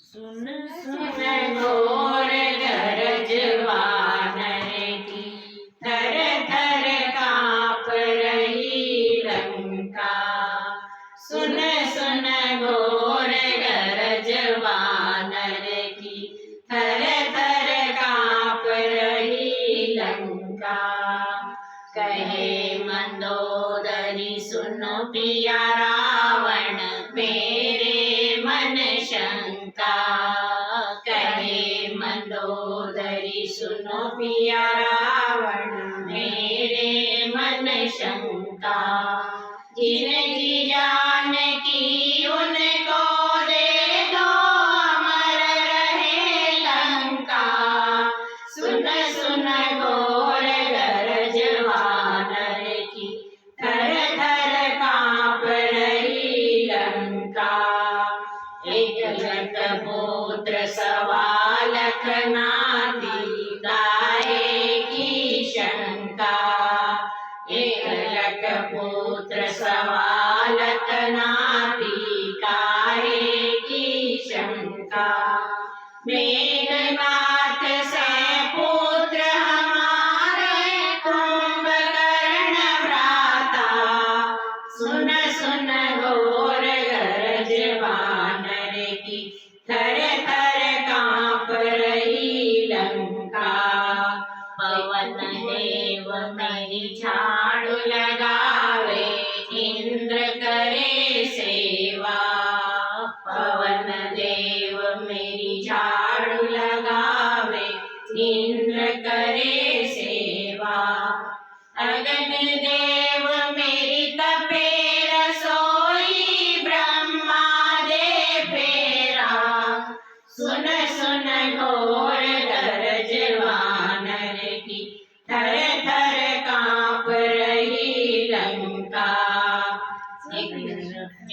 सुन सुन घोर गरज वानर की, थर थर काँप रही लंका। सुन सुन घोर गरज वानर की, थर थर काँप रही लंका। कहे मंदोदरी सुनो पिया रावण मेरे मन शंका। कहे मंदोदरी सुनो पिया रावण मेरे मन शंका। जिनकी जान की उनको दे दो, अमर रहे लंका। सुन सुन घोर गरज वानर की, थर थर काँप रही लंका। एक लख पुत्र सवा लख नाती, काहे की शंका। एक लख पुत्र सवा लख नाती, काहे की शंका। मेघनाथ से पुत्र हमारे, कुंभकर्ण भ्राता। सुन सुन घोर गरज वानर की, थर थर काँप रही लंका। पवन देव मेरी झाड़ू लगावे, इंद्र करे सेवा। पवन देव मेरी झाड़ू लगावे, इंद्र करे सेवा। अग्नि देव मेरी तपे रसोई, ब्रह्मा दे फेरा। सुन सुन घोर गरज वानर की, थर थर काँप रही लंका।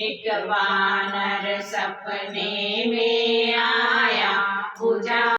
एक वानर सपने में आया, पूजा